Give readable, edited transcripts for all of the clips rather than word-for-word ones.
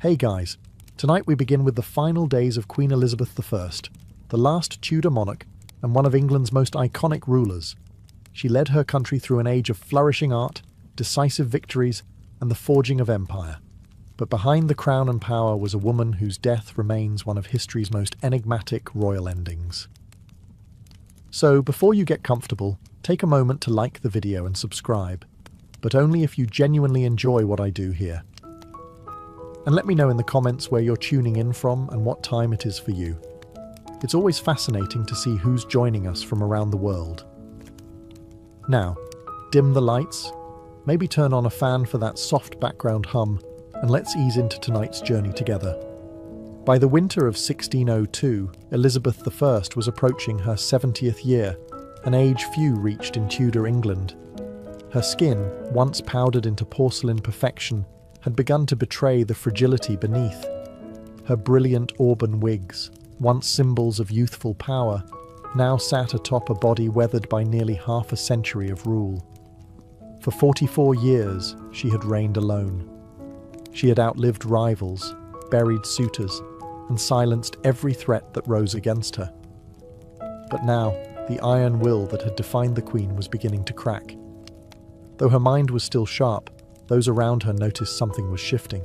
Hey guys, tonight we begin with the final days of Queen Elizabeth I, the last Tudor monarch and one of England's most iconic rulers. She led her country through an age of flourishing art, decisive victories, and the forging of empire. But behind the crown and power was a woman whose death remains one of history's most enigmatic royal endings. So, before you get comfortable, take a moment to like the video and subscribe, but only if you genuinely enjoy what I do here. And let me know in the comments where you're tuning in from and what time it is for you. It's always fascinating to see who's joining us from around the world. Now, dim the lights, maybe turn on a fan for that soft background hum, and let's ease into tonight's journey together. By the winter of 1602, Elizabeth I was approaching her 70th year, an age few reached in Tudor England. Her skin, once powdered into porcelain perfection, had begun to betray the fragility beneath. Her brilliant auburn wigs, once symbols of youthful power, now sat atop a body weathered by nearly half a century of rule. For 44 years, she had reigned alone. She had outlived rivals, buried suitors, and silenced every threat that rose against her. But now, the iron will that had defined the Queen was beginning to crack. Though her mind was still sharp, those around her noticed something was shifting.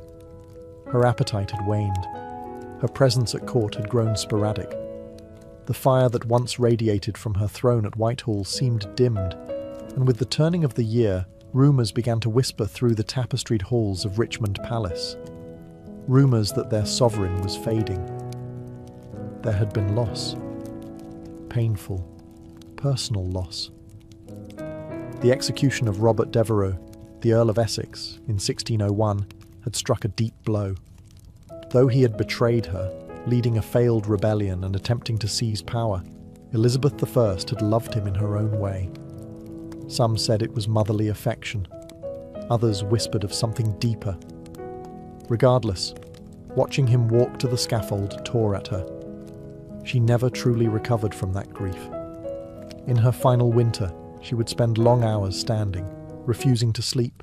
Her appetite had waned. Her presence at court had grown sporadic. The fire that once radiated from her throne at Whitehall seemed dimmed, and with the turning of the year, rumours began to whisper through the tapestried halls of Richmond Palace. Rumours that their sovereign was fading. There had been loss. Painful, personal loss. The execution of Robert Devereux, the Earl of Essex, in 1601, had struck a deep blow. Though he had betrayed her, leading a failed rebellion and attempting to seize power, Elizabeth I had loved him in her own way. Some said it was motherly affection. Others whispered of something deeper. Regardless, watching him walk to the scaffold tore at her. She never truly recovered from that grief. In her final winter, she would spend long hours standing, refusing to sleep,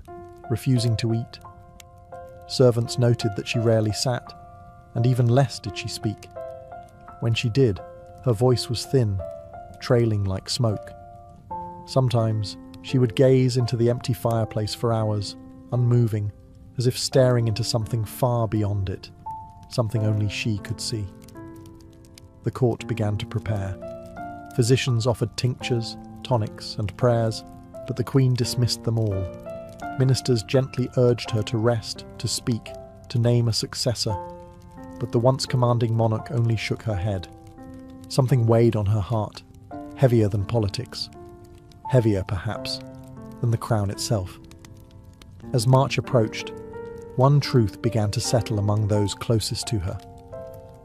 refusing to eat. Servants noted that she rarely sat, and even less did she speak. When she did, her voice was thin, trailing like smoke. Sometimes, she would gaze into the empty fireplace for hours, unmoving, as if staring into something far beyond it, something only she could see. The court began to prepare. Physicians offered tinctures, tonics, and prayers, but the Queen dismissed them all. Ministers gently urged her to rest, to speak, to name a successor, but the once commanding monarch only shook her head. Something weighed on her heart, heavier than politics, heavier, perhaps, than the crown itself. As March approached, one truth began to settle among those closest to her.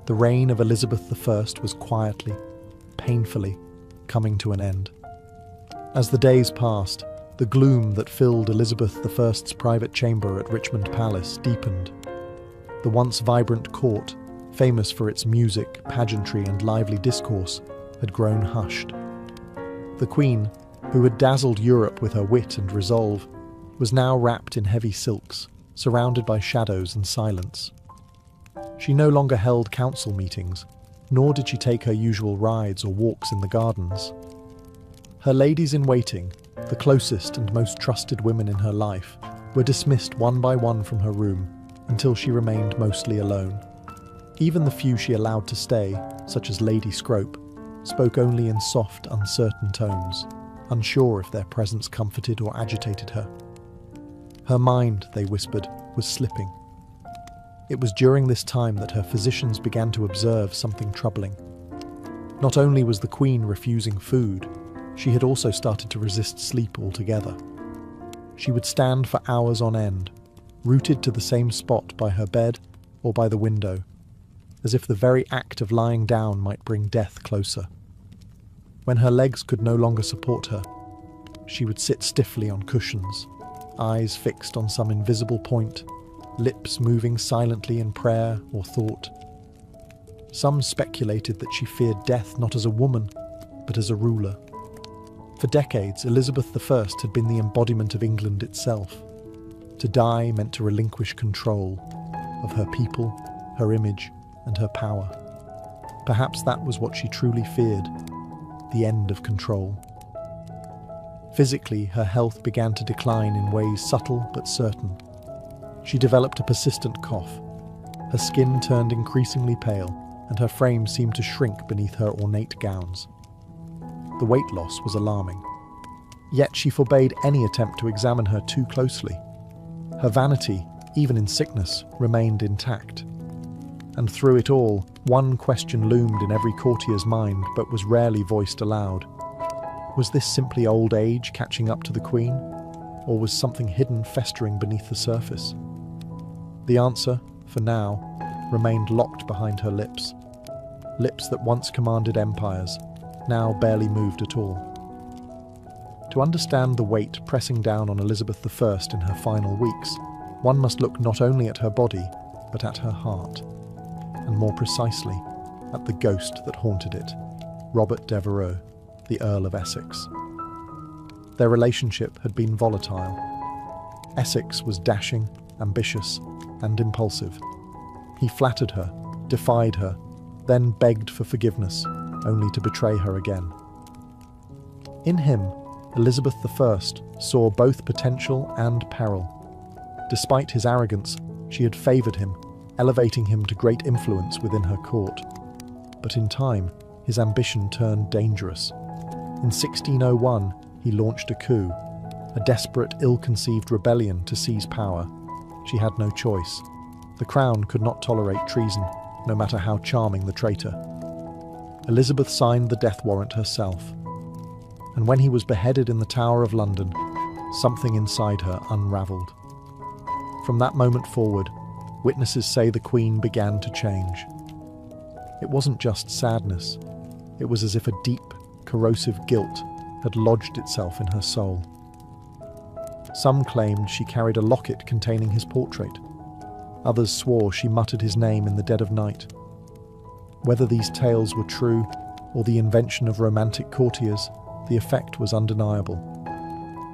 The reign of Elizabeth I was quietly, painfully, coming to an end. As the days passed, the gloom that filled Elizabeth I's private chamber at Richmond Palace deepened. The once vibrant court, famous for its music, pageantry, and lively discourse, had grown hushed. The Queen, who had dazzled Europe with her wit and resolve, was now wrapped in heavy silks, surrounded by shadows and silence. She no longer held council meetings, nor did she take her usual rides or walks in the gardens. Her ladies-in-waiting, the closest and most trusted women in her life, were dismissed one by one from her room until she remained mostly alone. Even the few she allowed to stay, such as Lady Scrope, spoke only in soft, uncertain tones, unsure if their presence comforted or agitated her. Her mind, they whispered, was slipping. It was during this time that her physicians began to observe something troubling. Not only was the Queen refusing food, she had also started to resist sleep altogether. She would stand for hours on end, rooted to the same spot by her bed or by the window, as if the very act of lying down might bring death closer. When her legs could no longer support her, she would sit stiffly on cushions, eyes fixed on some invisible point, lips moving silently in prayer or thought. Some speculated that she feared death not as a woman, but as a ruler. For decades, Elizabeth I had been the embodiment of England itself. To die meant to relinquish control. of her people, her image, and her power. Perhaps that was what she truly feared, the end of control. Physically, her health began to decline in ways subtle but certain. She developed a persistent cough. Her skin turned increasingly pale, and her frame seemed to shrink beneath her ornate gowns. The weight loss was alarming. Yet she forbade any attempt to examine her too closely. Her vanity, even in sickness, remained intact. And through it all, one question loomed in every courtier's mind but was rarely voiced aloud. Was this simply old age catching up to the queen, or was something hidden festering beneath the surface? The answer, for now, remained locked behind her lips. Lips that once commanded empires, now barely moved at all. To understand the weight pressing down on Elizabeth I in her final weeks, one must look not only at her body, but at her heart, and more precisely, at the ghost that haunted it, Robert Devereux, the Earl of Essex. Their relationship had been volatile. Essex was dashing, ambitious, and impulsive. He flattered her, defied her, then begged for forgiveness, only to betray her again. In him, Elizabeth I saw both potential and peril. Despite his arrogance, she had favoured him, elevating him to great influence within her court. But in time, his ambition turned dangerous. In 1601, he launched a coup, a desperate, ill-conceived rebellion to seize power. She had no choice. The crown could not tolerate treason, no matter how charming the traitor. Elizabeth signed the death warrant herself. And when he was beheaded in the Tower of London, something inside her unravelled. From that moment forward, witnesses say the Queen began to change. It wasn't just sadness. It was as if a deep, corrosive guilt had lodged itself in her soul. Some claimed she carried a locket containing his portrait. Others swore she muttered his name in the dead of night. Whether these tales were true or the invention of romantic courtiers, the effect was undeniable.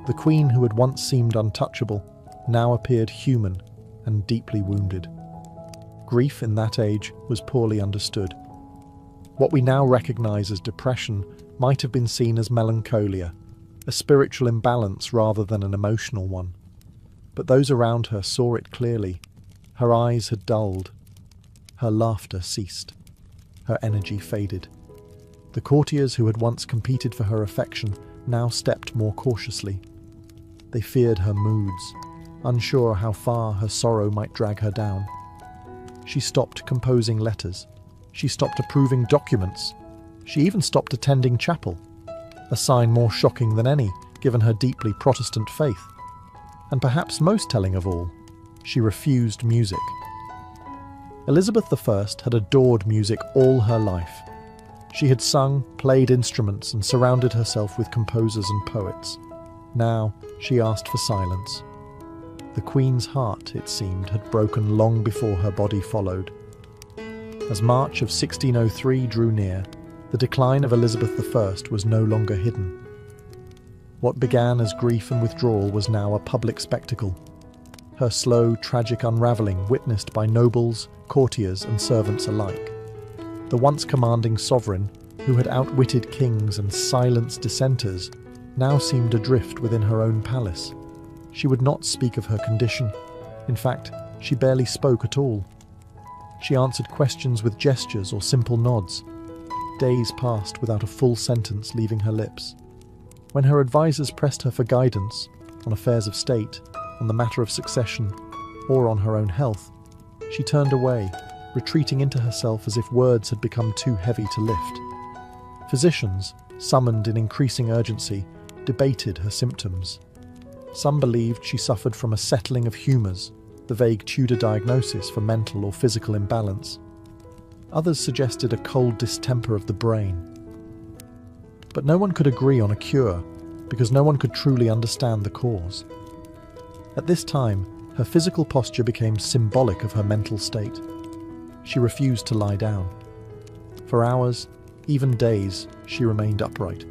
The Queen, who had once seemed untouchable, now appeared human and deeply wounded. Grief in that age was poorly understood. What we now recognise as depression might have been seen as melancholia, a spiritual imbalance rather than an emotional one. But those around her saw it clearly. Her eyes had dulled. Her laughter ceased. Her energy faded. The courtiers who had once competed for her affection now stepped more cautiously. They feared her moods, unsure how far her sorrow might drag her down. She stopped composing letters. She stopped approving documents. She even stopped attending chapel, a sign more shocking than any, given her deeply Protestant faith. And perhaps most telling of all, she refused music. Elizabeth I had adored music all her life. She had sung, played instruments, and surrounded herself with composers and poets. Now she asked for silence. The Queen's heart, it seemed, had broken long before her body followed. As March of 1603 drew near, the decline of Elizabeth I was no longer hidden. What began as grief and withdrawal was now a public spectacle. Her slow, tragic unravelling witnessed by nobles, courtiers and servants alike. The once commanding sovereign, who had outwitted kings and silenced dissenters, now seemed adrift within her own palace. She would not speak of her condition. In fact, she barely spoke at all. She answered questions with gestures or simple nods. Days passed without a full sentence leaving her lips. When her advisers pressed her for guidance, on affairs of state, on the matter of succession, or on her own health, she turned away, retreating into herself as if words had become too heavy to lift. Physicians, summoned in increasing urgency, debated her symptoms. Some believed she suffered from a settling of humours, the vague Tudor diagnosis for mental or physical imbalance. Others suggested a cold distemper of the brain. But no one could agree on a cure, because no one could truly understand the cause. At this time, her physical posture became symbolic of her mental state. She refused to lie down. For hours, even days, she remained upright,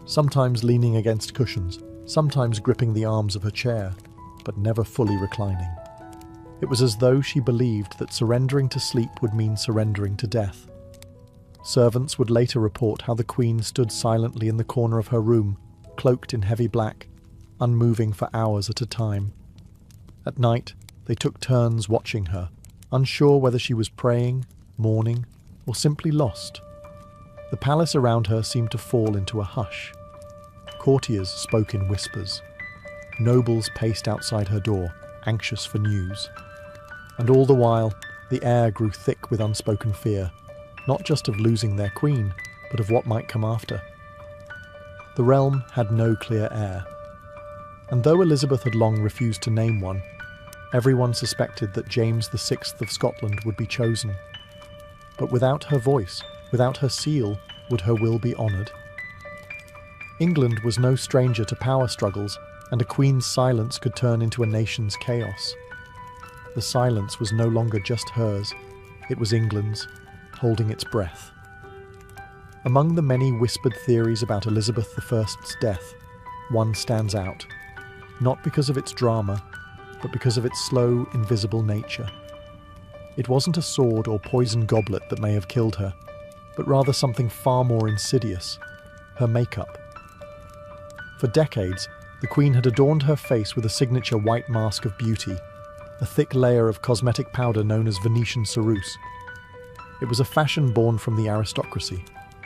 sometimes leaning against cushions, sometimes gripping the arms of her chair, but never fully reclining. It was as though she believed that surrendering to sleep would mean surrendering to death. Servants would later report how the Queen stood silently in the corner of her room, cloaked in heavy black, unmoving for hours at a time. At night, they took turns watching her, unsure whether she was praying, mourning, or simply lost. The palace around her seemed to fall into a hush. Courtiers spoke in whispers. Nobles paced outside her door, anxious for news. And all the while, the air grew thick with unspoken fear, not just of losing their queen, but of what might come after. The realm had no clear heir. And though Elizabeth had long refused to name one, everyone suspected that James VI of Scotland would be chosen. But without her voice, without her seal, would her will be honoured? England was no stranger to power struggles, and a queen's silence could turn into a nation's chaos. The silence was no longer just hers, it was England's, holding its breath. Among the many whispered theories about Elizabeth I's death, one stands out, not because of its drama, but because of its slow, invisible nature. It wasn't a sword or poison goblet that may have killed her, but rather something far more insidious, her makeup. For decades, the Queen had adorned her face with a signature white mask of beauty, a thick layer of cosmetic powder known as Venetian ceruse. It was a fashion born from the aristocracy,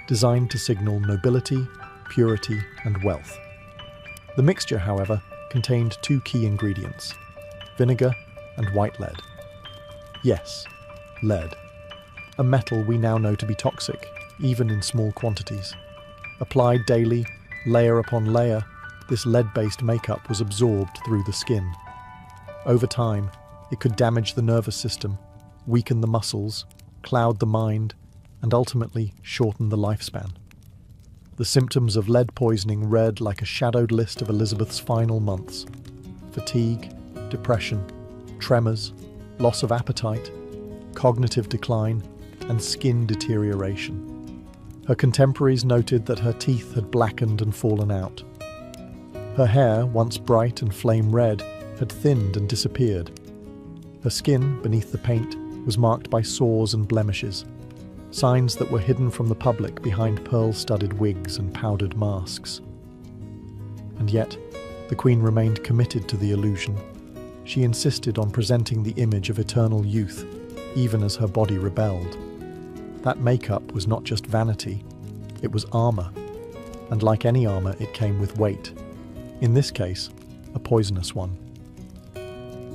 designed to signal nobility, purity, and wealth. The mixture, however, contained two key ingredients: vinegar and white lead. Yes, lead. A metal we now know to be toxic, even in small quantities. Applied daily, layer upon layer, this lead-based makeup was absorbed through the skin. Over time, it could damage the nervous system, weaken the muscles, cloud the mind, and ultimately shorten the lifespan. The symptoms of lead poisoning read like a shadowed list of Elizabeth's final months: fatigue, depression, tremors, loss of appetite, cognitive decline, and skin deterioration. Her contemporaries noted that her teeth had blackened and fallen out. Her hair, once bright and flame red, had thinned and disappeared. Her skin, beneath the paint, was marked by sores and blemishes, signs that were hidden from the public behind pearl-studded wigs and powdered masks. And yet, the Queen remained committed to the illusion. She insisted on presenting the image of eternal youth, even as her body rebelled. That makeup was not just vanity, it was armor. And like any armor, it came with weight. In this case, a poisonous one.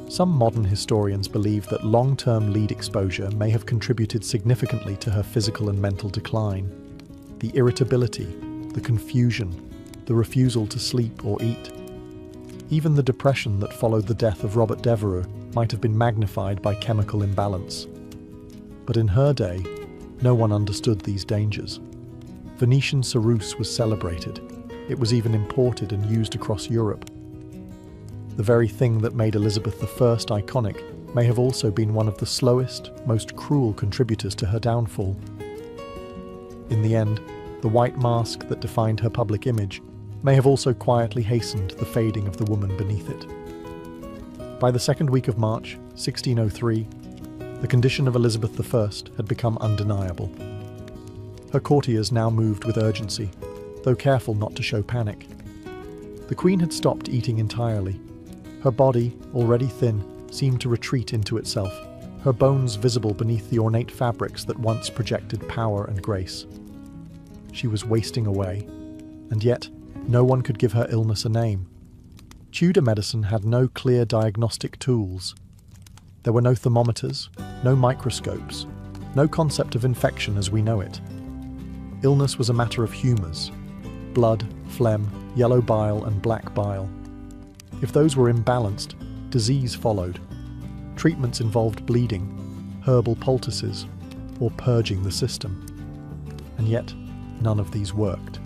Some modern historians believe that long-term lead exposure may have contributed significantly to her physical and mental decline. The irritability, the confusion, the refusal to sleep or eat. Even the depression that followed the death of Robert Devereux might have been magnified by chemical imbalance. But in her day, no one understood these dangers. Venetian ceruse was celebrated. It was even imported and used across Europe. The very thing that made Elizabeth I iconic may have also been one of the slowest, most cruel contributors to her downfall. In the end, the white mask that defined her public image may have also quietly hastened the fading of the woman beneath it. By the second week of March, 1603, the condition of Elizabeth I had become undeniable. Her courtiers now moved with urgency, though careful not to show panic. The Queen had stopped eating entirely. Her body, already thin, seemed to retreat into itself, her bones visible beneath the ornate fabrics that once projected power and grace. She was wasting away, and yet no one could give her illness a name. Tudor medicine had no clear diagnostic tools. There were no thermometers, no microscopes, no concept of infection as we know it. Illness was a matter of humours: blood, phlegm, yellow bile and black bile. If those were imbalanced, disease followed. Treatments involved bleeding, herbal poultices, or purging the system. And yet, none of these worked.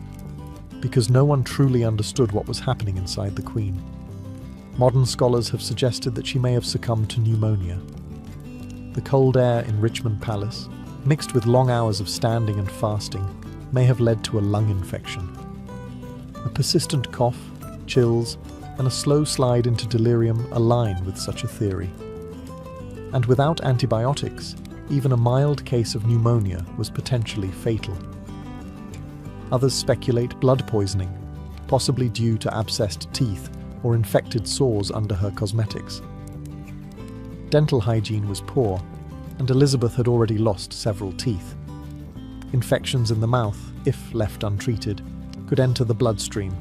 Because no one truly understood what was happening inside the Queen. Modern scholars have suggested that she may have succumbed to pneumonia. The cold air in Richmond Palace, mixed with long hours of standing and fasting, may have led to a lung infection. A persistent cough, chills, and a slow slide into delirium align with such a theory. And without antibiotics, even a mild case of pneumonia was potentially fatal. Others speculate blood poisoning, possibly due to abscessed teeth or infected sores under her cosmetics. Dental hygiene was poor, and Elizabeth had already lost several teeth. Infections in the mouth, if left untreated, could enter the bloodstream,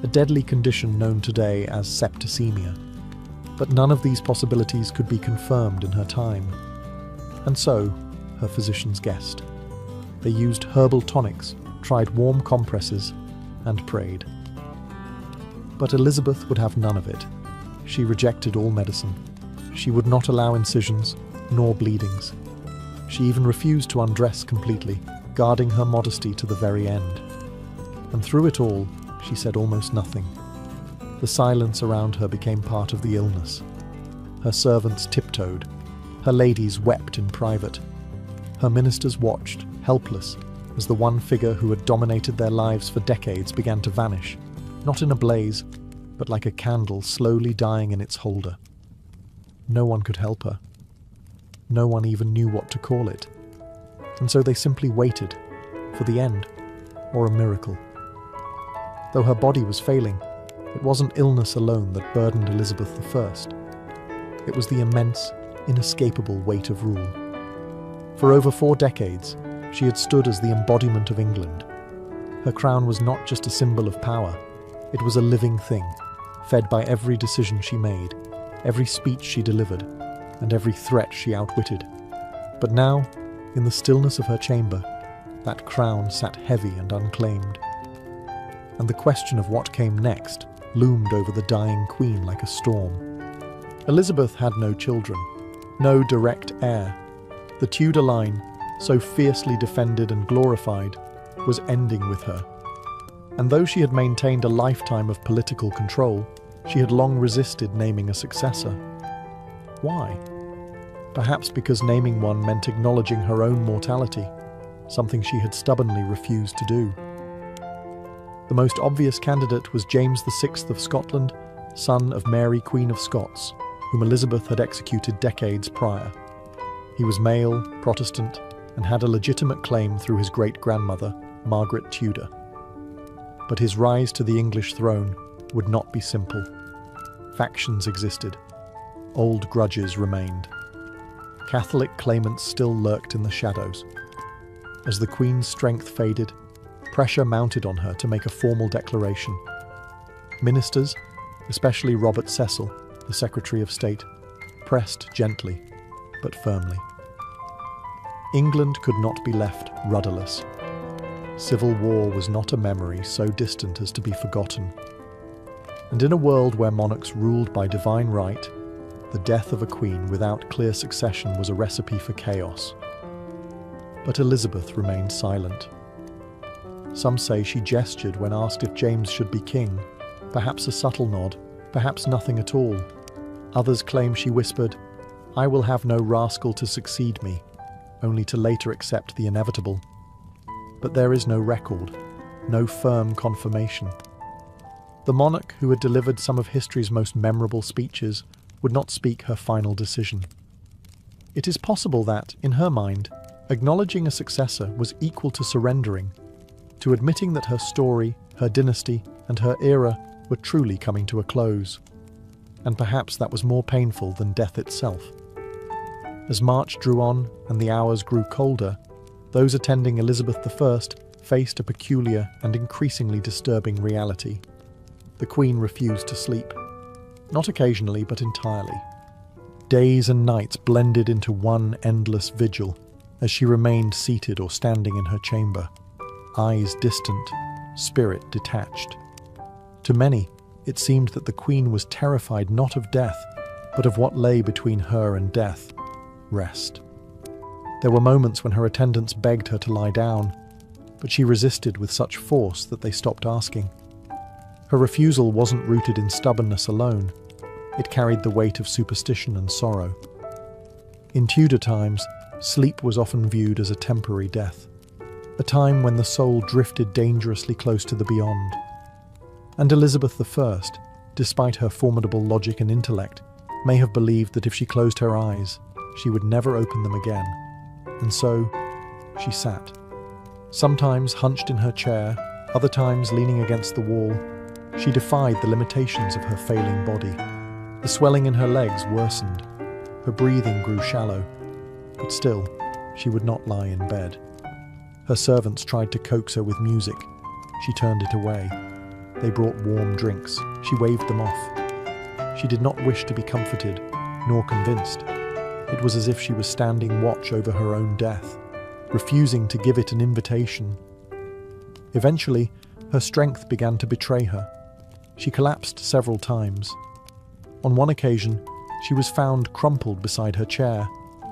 a deadly condition known today as septicemia. But none of these possibilities could be confirmed in her time. And so, her physicians guessed. They used herbal tonics, tried warm compresses, and prayed. But Elizabeth would have none of it. She rejected all medicine. She would not allow incisions, nor bleedings. She even refused to undress completely, guarding her modesty to the very end. And through it all, she said almost nothing. The silence around her became part of the illness. Her servants tiptoed. Her ladies wept in private. Her ministers watched, helpless, as the one figure who had dominated their lives for decades began to vanish, not in a blaze, but like a candle slowly dying in its holder. No one could help her. No one even knew what to call it. And so they simply waited for the end, or a miracle. Though her body was failing, it wasn't illness alone that burdened Elizabeth I. It was the immense, inescapable weight of rule. For over 4 decades, she had stood as the embodiment of England. Her crown was not just a symbol of power, it was a living thing, fed by every decision she made, every speech she delivered, and every threat she outwitted. But now, in the stillness of her chamber, that crown sat heavy and unclaimed. And the question of what came next loomed over the dying queen like a storm. Elizabeth had no children, no direct heir. The Tudor line, so fiercely defended and glorified, was ending with her. And though she had maintained a lifetime of political control, she had long resisted naming a successor. Why? Perhaps because naming one meant acknowledging her own mortality, something she had stubbornly refused to do. The most obvious candidate was James VI of Scotland, son of Mary, Queen of Scots, whom Elizabeth had executed decades prior. He was male, Protestant, and had a legitimate claim through his great-grandmother, Margaret Tudor. But his rise to the English throne would not be simple. Factions existed. Old grudges remained. Catholic claimants still lurked in the shadows. As the Queen's strength faded, pressure mounted on her to make a formal declaration. Ministers, especially Robert Cecil, the Secretary of State, pressed gently, but firmly. England could not be left rudderless. Civil war was not a memory so distant as to be forgotten. And in a world where monarchs ruled by divine right, the death of a queen without clear succession was a recipe for chaos. But Elizabeth remained silent. Some say she gestured when asked if James should be king, perhaps a subtle nod, perhaps nothing at all. Others claim she whispered, "I will have no rascal to succeed me," only to later accept the inevitable. But there is no record, no firm confirmation. The monarch who had delivered some of history's most memorable speeches would not speak her final decision. It is possible that, in her mind, acknowledging a successor was equal to surrendering, to admitting that her story, her dynasty, and her era were truly coming to a close. And perhaps that was more painful than death itself. As March drew on and the hours grew colder, those attending Elizabeth I faced a peculiar and increasingly disturbing reality. The Queen refused to sleep. Not occasionally, but entirely. Days and nights blended into one endless vigil as she remained seated or standing in her chamber, eyes distant, spirit detached. To many, it seemed that the Queen was terrified not of death, but of what lay between her and death: rest. There were moments when her attendants begged her to lie down, but she resisted with such force that they stopped asking. Her refusal wasn't rooted in stubbornness alone. It carried the weight of superstition and sorrow. In Tudor times, sleep was often viewed as a temporary death, a time when the soul drifted dangerously close to the beyond. And Elizabeth I, despite her formidable logic and intellect, may have believed that if she closed her eyes, she would never open them again. And so, she sat. Sometimes hunched in her chair, other times leaning against the wall, she defied the limitations of her failing body. The swelling in her legs worsened. Her breathing grew shallow. But still, she would not lie in bed. Her servants tried to coax her with music. She turned it away. They brought warm drinks. She waved them off. She did not wish to be comforted, nor convinced. It was as if she was standing watch over her own death, refusing to give it an invitation. Eventually, her strength began to betray her. She collapsed several times. On one occasion, she was found crumpled beside her chair,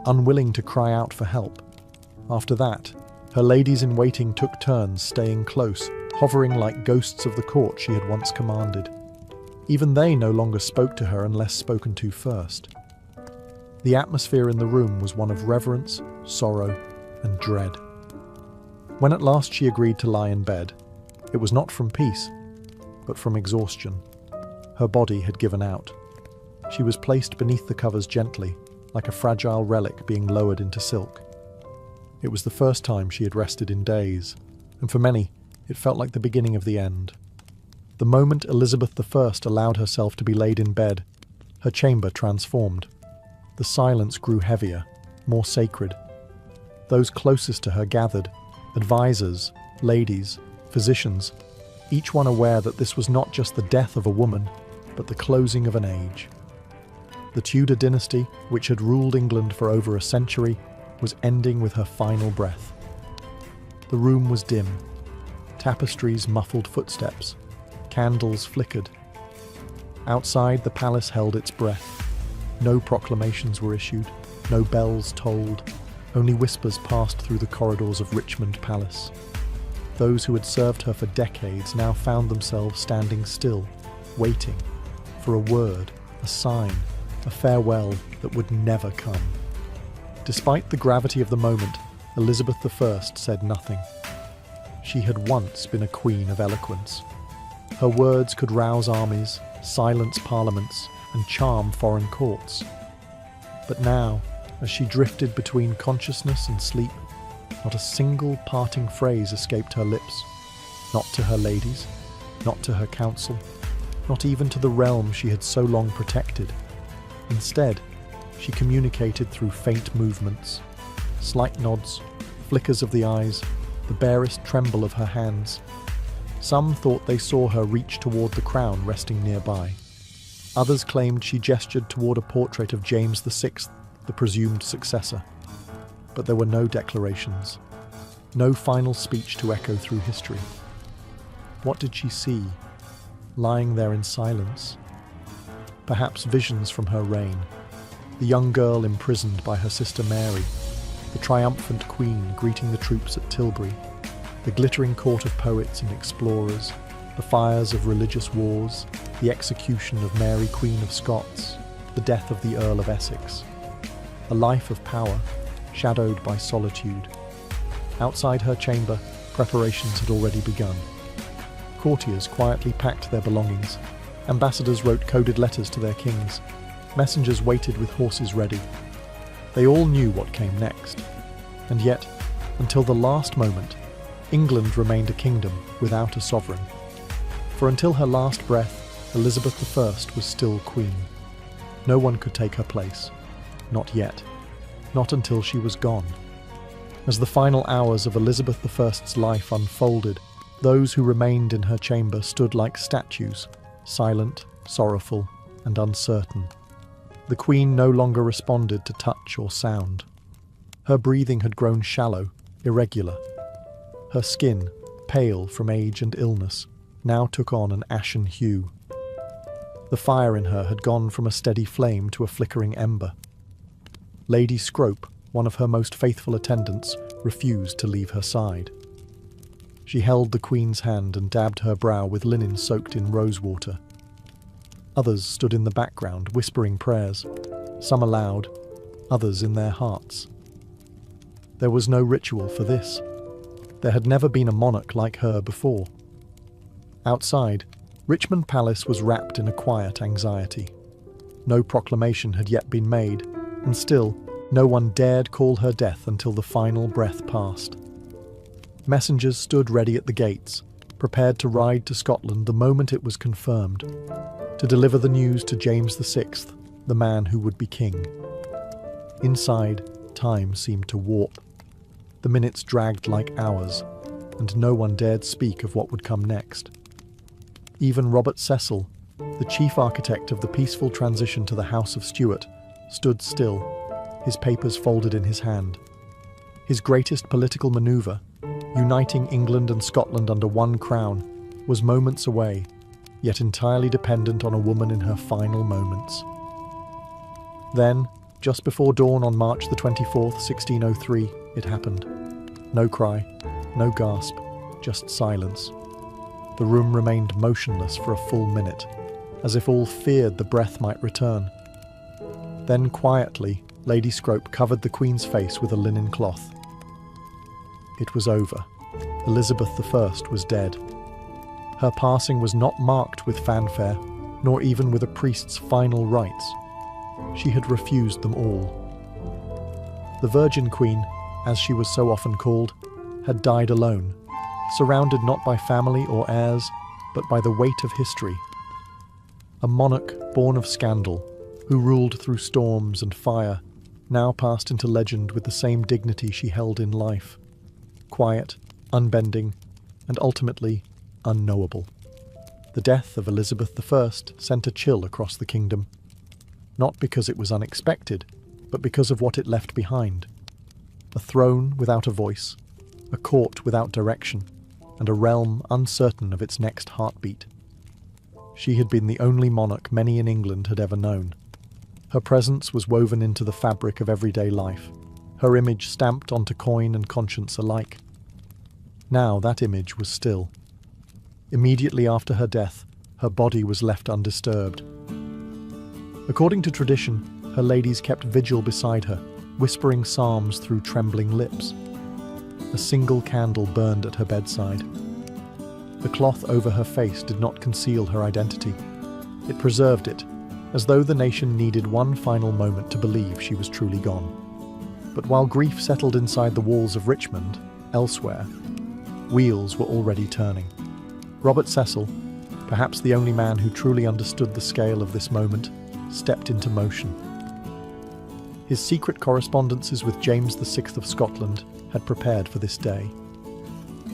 unwilling to cry out for help. After that, her ladies-in-waiting took turns staying close, hovering like ghosts of the court she had once commanded. Even they no longer spoke to her unless spoken to first. The atmosphere in the room was one of reverence, sorrow, and dread. When at last she agreed to lie in bed, it was not from peace, but from exhaustion. Her body had given out. She was placed beneath the covers gently, like a fragile relic being lowered into silk. It was the first time she had rested in days, and for many, it felt like the beginning of the end. The moment Elizabeth I allowed herself to be laid in bed, her chamber transformed. The silence grew heavier, more sacred. Those closest to her gathered, advisors, ladies, physicians, each one aware that this was not just the death of a woman, but the closing of an age. The Tudor dynasty, which had ruled England for over a century, was ending with her final breath. The room was dim. Tapestries muffled footsteps. Candles flickered. Outside, the palace held its breath. No proclamations were issued, no bells tolled, only whispers passed through the corridors of Richmond Palace. Those who had served her for decades now found themselves standing still, waiting for a word, a sign, a farewell that would never come. Despite the gravity of the moment, Elizabeth I said nothing. She had once been a queen of eloquence. Her words could rouse armies, silence parliaments, and charm foreign courts. But now, as she drifted between consciousness and sleep, not a single parting phrase escaped her lips. Not to her ladies, not to her council, not even to the realm she had so long protected. Instead, she communicated through faint movements, slight nods, flickers of the eyes, the barest tremble of her hands. Some thought they saw her reach toward the crown resting nearby. Others claimed she gestured toward a portrait of James VI, the presumed successor. But there were no declarations, no final speech to echo through history. What did she see, lying there in silence? Perhaps visions from her reign, the young girl imprisoned by her sister Mary, the triumphant queen greeting the troops at Tilbury, the glittering court of poets and explorers, the fires of religious wars, the execution of Mary Queen of Scots, the death of the Earl of Essex. A life of power, shadowed by solitude. Outside her chamber, preparations had already begun. Courtiers quietly packed their belongings. Ambassadors wrote coded letters to their kings. Messengers waited with horses ready. They all knew what came next. And yet, until the last moment, England remained a kingdom without a sovereign. For until her last breath, Elizabeth I was still queen. No one could take her place. Not yet. Not until she was gone. As the final hours of Elizabeth I's life unfolded, those who remained in her chamber stood like statues, silent, sorrowful, and uncertain. The queen no longer responded to touch or sound. Her breathing had grown shallow, irregular. Her skin, pale from age and illness, now took on an ashen hue. The fire in her had gone from a steady flame to a flickering ember. Lady Scrope, one of her most faithful attendants, refused to leave her side. She held the queen's hand and dabbed her brow with linen soaked in rosewater. Others stood in the background, whispering prayers, some aloud, others in their hearts. There was no ritual for this. There had never been a monarch like her before. Outside, Richmond Palace was wrapped in a quiet anxiety. No proclamation had yet been made, and still, No one dared call her death until the final breath passed. Messengers stood ready at the gates, prepared to ride to Scotland the moment it was confirmed, to deliver the news to James VI, the man who would be king. Inside, time seemed to warp. The minutes dragged like hours, and no one dared speak of what would come next. Even Robert Cecil, the chief architect of the peaceful transition to the House of Stuart, stood still, his papers folded in his hand. His greatest political manoeuvre, uniting England and Scotland under one crown, was moments away, yet entirely dependent on a woman in her final moments. Then, just before dawn on March the 24th, 1603, it happened. No cry, no gasp, just silence. The room remained motionless for a full minute, as if all feared the breath might return. Then quietly, Lady Scrope covered the Queen's face with a linen cloth. It was over. Elizabeth I was dead. Her passing was not marked with fanfare, nor even with a priest's final rites. She had refused them all. The Virgin Queen, as she was so often called, had died alone, surrounded not by family or heirs, but by the weight of history. A monarch born of scandal, who ruled through storms and fire, now passed into legend with the same dignity she held in life. Quiet, unbending, and ultimately unknowable. The death of Elizabeth I sent a chill across the kingdom, not because it was unexpected, but because of what it left behind. A throne without a voice, a court without direction, and a realm uncertain of its next heartbeat. She had been the only monarch many in England had ever known. Her presence was woven into the fabric of everyday life, her image stamped onto coin and conscience alike. Now that image was still. Immediately after her death, her body was left undisturbed. According to tradition, her ladies kept vigil beside her, whispering psalms through trembling lips. A single candle burned at her bedside. The cloth over her face did not conceal her identity. It preserved it, as though the nation needed one final moment to believe she was truly gone. But while grief settled inside the walls of Richmond, elsewhere, wheels were already turning. Robert Cecil, perhaps the only man who truly understood the scale of this moment, stepped into motion. His secret correspondences with James VI of Scotland had prepared for this day.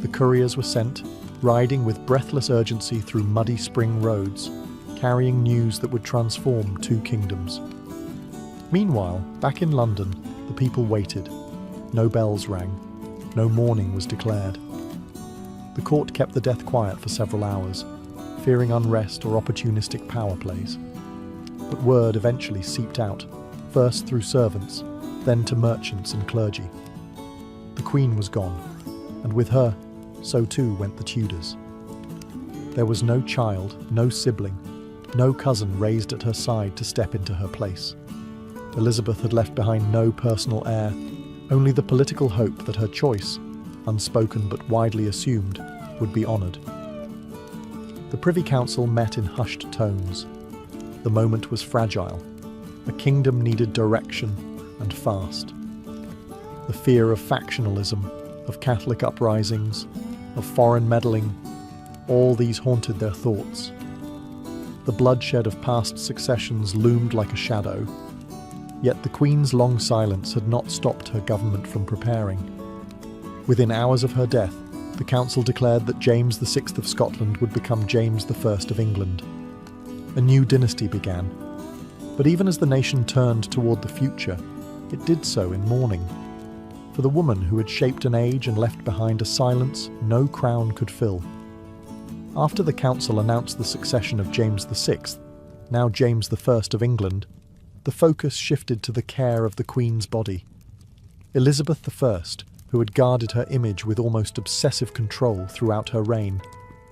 The couriers were sent, riding with breathless urgency through muddy spring roads, carrying news that would transform two kingdoms. Meanwhile, back in London, the people waited. No bells rang. No mourning was declared. The court kept the death quiet for several hours, fearing unrest or opportunistic power plays. But word eventually seeped out, first through servants, then to merchants and clergy. The Queen was gone, and with her, so too went the Tudors. There was no child, no sibling, no cousin raised at her side to step into her place. Elizabeth had left behind no personal heir, only the political hope that her choice, unspoken but widely assumed, would be honoured. The Privy Council met in hushed tones. The moment was fragile. A kingdom needed direction, and fast. The fear of factionalism, of Catholic uprisings, of foreign meddling, all these haunted their thoughts. The bloodshed of past successions loomed like a shadow, yet the Queen's long silence had not stopped her government from preparing. Within hours of her death, the Council declared that James VI of Scotland would become James I of England. A new dynasty began. But even as the nation turned toward the future, it did so in mourning. For the woman who had shaped an age and left behind a silence no crown could fill. After the Council announced the succession of James VI, now James I of England, the focus shifted to the care of the Queen's body. Elizabeth I, who had guarded her image with almost obsessive control throughout her reign,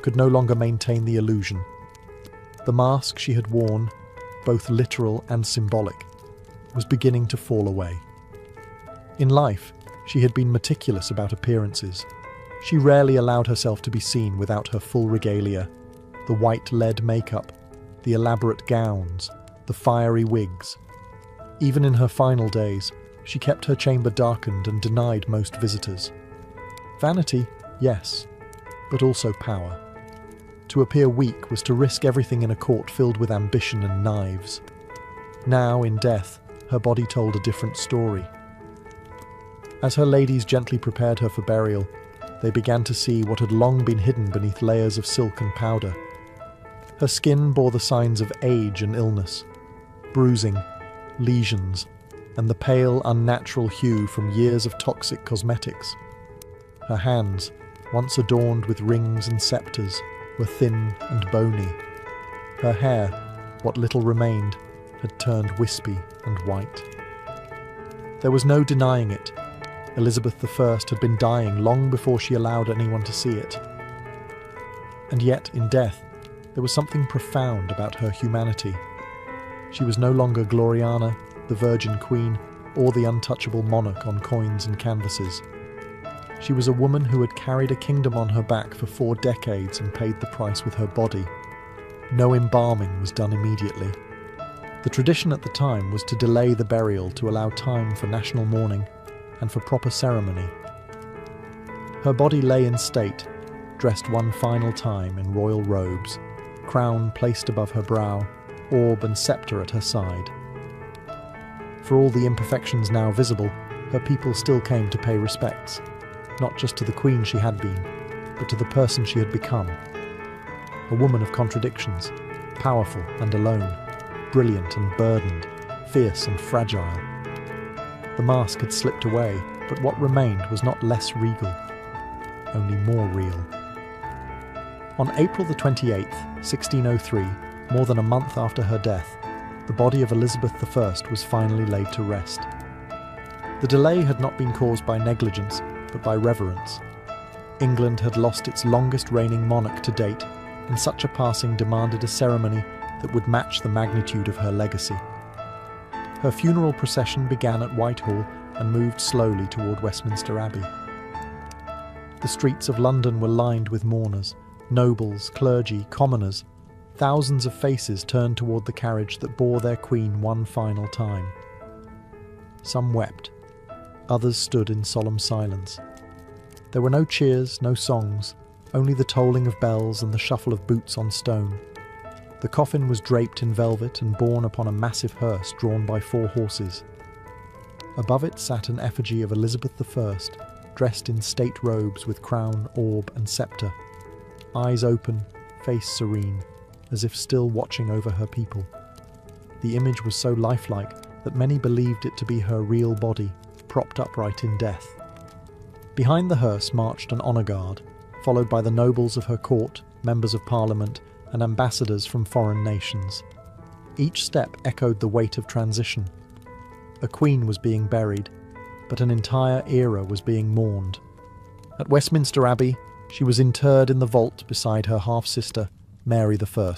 could no longer maintain the illusion. The mask she had worn, both literal and symbolic, was beginning to fall away. In life, she had been meticulous about appearances. She rarely allowed herself to be seen without her full regalia, the white lead makeup, the elaborate gowns, the fiery wigs. Even in her final days, She kept her chamber darkened and denied most visitors. Vanity, yes, but also power. To appear weak was to risk everything in a court filled with ambition and knives. Now, in death, her body told a different story. As her ladies gently prepared her for burial, they began to see what had long been hidden beneath layers of silk and powder. Her skin bore the signs of age and illness, bruising, lesions, and the pale, unnatural hue from years of toxic cosmetics. Her hands, once adorned with rings and scepters, were thin and bony. Her hair, what little remained, had turned wispy and white. There was no denying it. Elizabeth I had been dying long before she allowed anyone to see it. And yet, in death, there was something profound about her humanity. She was no longer Gloriana, the Virgin Queen, or the untouchable monarch on coins and canvases. She was a woman who had carried a kingdom on her back for 4 decades and paid the price with her body. No embalming was done immediately. The tradition at the time was to delay the burial to allow time for national mourning and for proper ceremony. Her body lay in state, dressed one final time in royal robes, crown placed above her brow, orb and sceptre at her side. For all the imperfections now visible, her people still came to pay respects, not just to the queen she had been, but to the person she had become. A woman of contradictions, powerful and alone, brilliant and burdened, fierce and fragile. The mask had slipped away, but what remained was not less regal, only more real. On April the 28th, 1603, more than a month after her death, the body of Elizabeth I was finally laid to rest. The delay had not been caused by negligence, but by reverence. England had lost its longest reigning monarch to date, and such a passing demanded a ceremony that would match the magnitude of her legacy. Her funeral procession began at Whitehall and moved slowly toward Westminster Abbey. The streets of London were lined with mourners, nobles, clergy, commoners. Thousands of faces turned toward the carriage that bore their queen one final time. Some wept, others stood in solemn silence. There were no cheers, no songs, only the tolling of bells and the shuffle of boots on stone. The coffin was draped in velvet and borne upon a massive hearse drawn by 4 horses. Above it sat an effigy of Elizabeth I, dressed in state robes with crown, orb and sceptre, eyes open, face serene, as if still watching over her people. The image was so lifelike that many believed it to be her real body, propped upright in death. Behind the hearse marched an honour guard, followed by the nobles of her court, members of parliament, and ambassadors from foreign nations. Each step echoed the weight of transition. A queen was being buried, but an entire era was being mourned. At Westminster Abbey, she was interred in the vault beside her half-sister, Mary I.